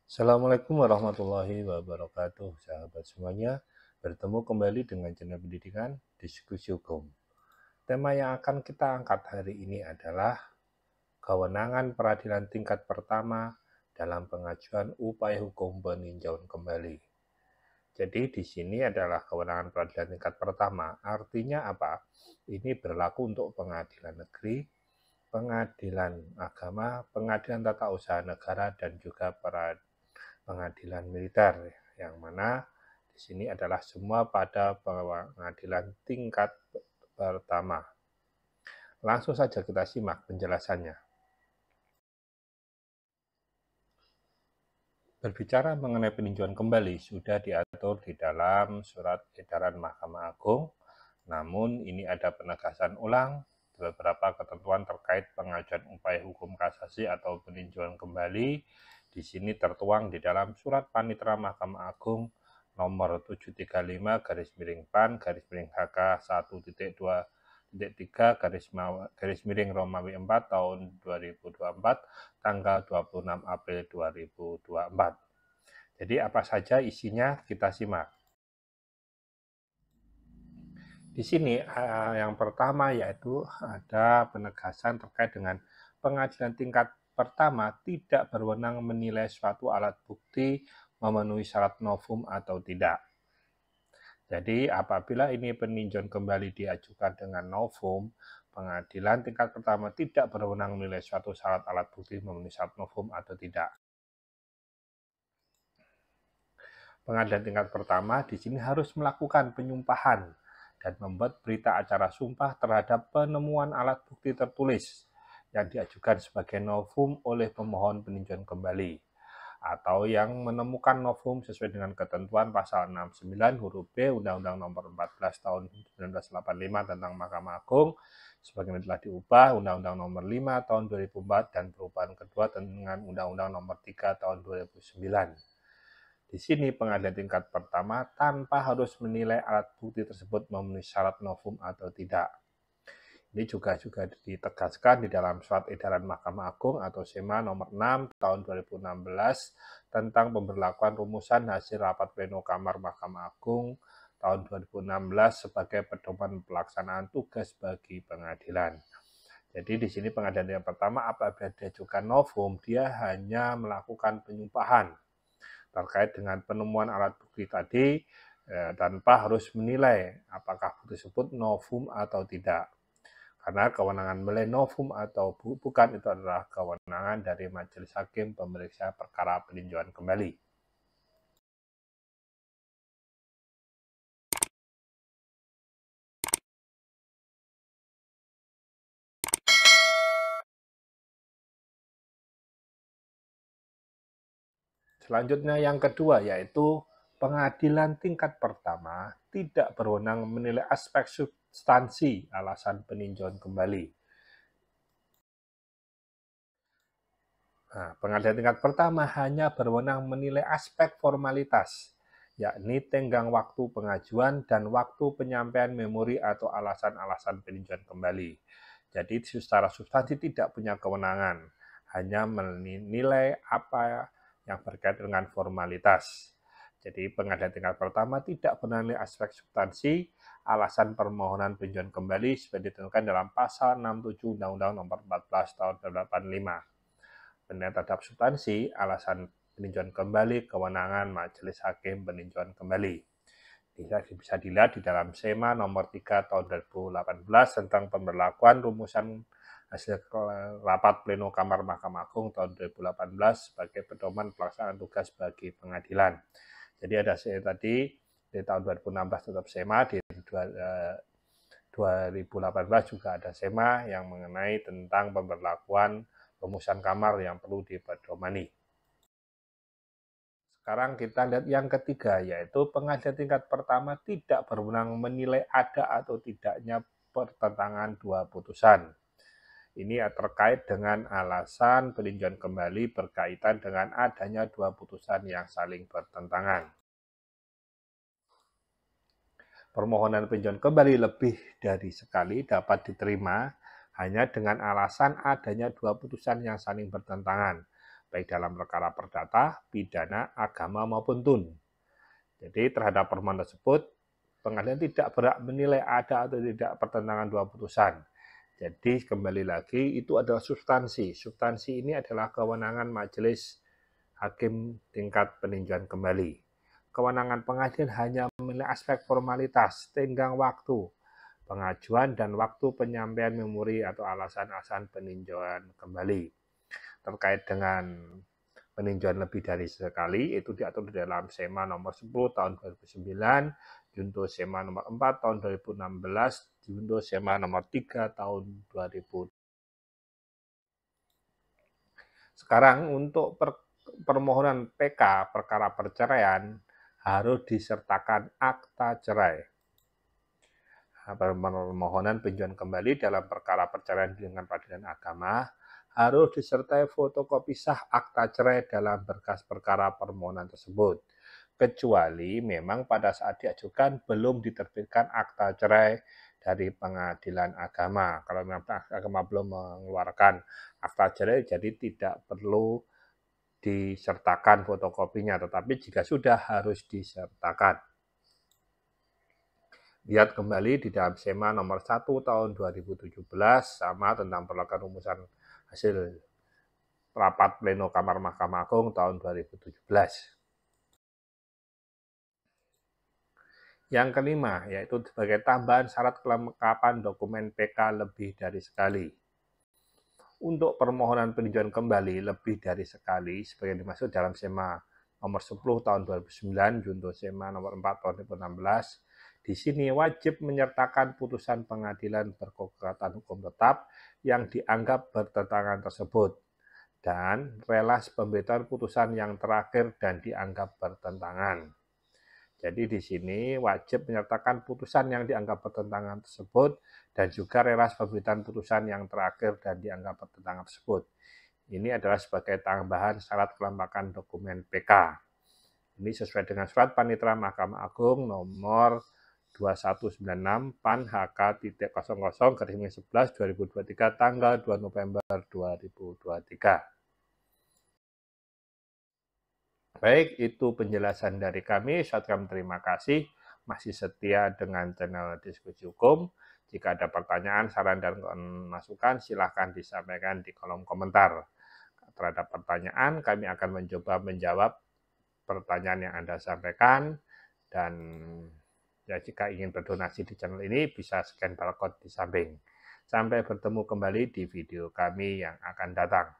Assalamualaikum warahmatullahi wabarakatuh, sahabat semuanya. Bertemu kembali dengan channel pendidikan Diskusi Hukum. Tema yang akan kita angkat hari ini adalah kewenangan peradilan tingkat pertama dalam pengajuan upaya hukum peninjauan kembali. Jadi di sini adalah kewenangan peradilan tingkat pertama. Artinya apa? Ini berlaku untuk pengadilan negeri, pengadilan agama, pengadilan tata usaha negara, dan juga pengadilan militer, yang mana di sini adalah semua pada pengadilan tingkat pertama. Langsung saja kita simak penjelasannya. Berbicara mengenai peninjauan kembali sudah diatur di dalam surat edaran Mahkamah Agung, namun ini ada penegasan ulang beberapa ketentuan terkait pengajuan upaya hukum kasasi atau peninjauan kembali. Di sini tertuang di dalam surat Panitera Mahkamah Agung nomor 735/PAN/HK 1.2.3 Romawi 4 tahun 2024 tanggal 26 April 2024. Jadi apa saja isinya kita simak. Di sini yang pertama yaitu ada penegasan terkait dengan pengadilan tingkat pertama tidak berwenang menilai suatu alat bukti memenuhi syarat novum atau tidak. Jadi apabila ini peninjauan kembali diajukan dengan novum, pengadilan tingkat pertama tidak berwenang menilai suatu syarat alat bukti memenuhi syarat novum atau tidak. Pengadilan tingkat pertama di sini harus melakukan penyumpahan dan membuat berita acara sumpah terhadap penemuan alat bukti tertulis yang diajukan sebagai novum oleh pemohon peninjauan kembali, atau yang menemukan novum sesuai dengan ketentuan pasal 69 huruf B Undang-Undang Nomor 14 Tahun 1985 tentang Mahkamah Agung, sebagaimana telah diubah Undang-Undang Nomor 5 Tahun 2004 dan perubahan kedua dengan Undang-Undang Nomor 3 Tahun 2009. Di sini pengadilan tingkat pertama tanpa harus menilai alat bukti tersebut memenuhi syarat novum atau tidak. Ini juga ditegaskan di dalam surat edaran Mahkamah Agung atau SEMA nomor 6 tahun 2016 tentang pemberlakuan rumusan hasil rapat pleno Kamar Mahkamah Agung tahun 2016 sebagai pedoman pelaksanaan tugas bagi pengadilan. Jadi di sini pengadilan yang pertama apabila diajukan novum, dia hanya melakukan penyumpahan terkait dengan penemuan alat bukti tadi tanpa harus menilai apakah bukti tersebut novum atau tidak. Karena kewenangan menilai novum atau bukan itu adalah kewenangan dari majelis hakim pemeriksa perkara peninjauan kembali. Selanjutnya yang kedua yaitu pengadilan tingkat pertama tidak berwenang menilai aspek substansi alasan peninjauan kembali. Nah, pengadilan tingkat pertama hanya berwenang menilai aspek formalitas, yakni tenggang waktu pengajuan dan waktu penyampaian memori atau alasan-alasan peninjauan kembali. Jadi secara substansi tidak punya kewenangan, hanya menilai apa yang berkaitan dengan formalitas. Jadi pengadilan tingkat pertama tidak menilai aspek substansi alasan permohonan peninjauan kembali seperti ditentukan dalam pasal 67 Undang-Undang Nomor 14 Tahun 1985. Penilaian terhadap substansi alasan peninjauan kembali kewenangan majelis hakim peninjauan kembali. Bisa dilihat di dalam SEMA nomor 3 tahun 2018 tentang pemberlakuan rumusan hasil rapat pleno Kamar Mahkamah Agung tahun 2018 sebagai pedoman pelaksanaan tugas bagi pengadilan. Jadi ada tadi di tahun 2016 tetap SEMA, di 2018 juga ada SEMA yang mengenai tentang pemberlakuan rumusan kamar yang perlu dipedomani. Sekarang kita lihat yang ketiga, yaitu pengadilan tingkat pertama tidak berwenang menilai ada atau tidaknya pertentangan dua putusan. Ini terkait dengan alasan peninjauan kembali berkaitan dengan adanya dua putusan yang saling bertentangan. Permohonan peninjauan kembali lebih dari sekali dapat diterima hanya dengan alasan adanya dua putusan yang saling bertentangan. baik dalam perkara perdata, pidana, agama, maupun tun. Jadi terhadap permohonan tersebut, pengadilan tidak berhak menilai ada atau tidak pertentangan dua putusan. Jadi kembali lagi itu adalah substansi. Substansi ini adalah kewenangan majelis hakim tingkat peninjauan kembali. Kewenangan pengadilan hanya menilai aspek formalitas, tenggang waktu, pengajuan dan waktu penyampaian memori atau alasan-alasan peninjauan kembali. Terkait dengan peninjauan lebih dari sekali, itu diatur di dalam SEMA nomor 10 tahun 2009, Junto SEMA nomor 4 tahun 2016, Junto SEMA nomor 3 tahun 2000. Sekarang untuk permohonan PK, perkara perceraian, harus disertakan akta cerai. Permohonan peninjauan kembali dalam perkara perceraian dengan pengadilan agama harus disertai fotokopi sah akta cerai dalam berkas perkara permohonan tersebut, kecuali memang pada saat diajukan belum diterbitkan akta cerai dari pengadilan agama. Kalau memang agama belum mengeluarkan akta cerai, jadi tidak perlu disertakan fotokopinya, tetapi jika sudah harus disertakan. Lihat kembali di dalam SEMA nomor 1 tahun 2017 sama tentang perlakuan rumusan hasil rapat pleno Kamar Mahkamah Agung tahun 2017. Yang kelima, yaitu sebagai tambahan syarat kelengkapan dokumen PK lebih dari sekali. Untuk permohonan peninjauan kembali lebih dari sekali, sebagai dimaksud dalam SEMA nomor 10 tahun 2009, Junto SEMA nomor 4 tahun 2016, di sini wajib menyertakan putusan pengadilan berkekuatan hukum tetap yang dianggap bertentangan tersebut, dan relas pemberitahuan putusan yang terakhir dan dianggap bertentangan. Jadi di sini wajib menyertakan putusan yang dianggap bertentangan tersebut dan juga relas pemberitahuan putusan yang terakhir dan dianggap bertentangan tersebut. Ini adalah sebagai tambahan syarat kelengkapan dokumen PK. Ini sesuai dengan surat Panitera Mahkamah Agung nomor 2196 PAN HK.00/11/2023 tanggal 2 November 2023. Baik, itu penjelasan dari kami. Saya ucapkan terima kasih masih setia dengan channel Diskusi Hukum. Jika ada pertanyaan, saran, dan masukan, silahkan disampaikan di kolom komentar. Terhadap pertanyaan, kami akan mencoba menjawab pertanyaan yang Anda sampaikan. Dan ya, jika ingin berdonasi di channel ini, bisa scan barcode di samping. Sampai bertemu kembali di video kami yang akan datang.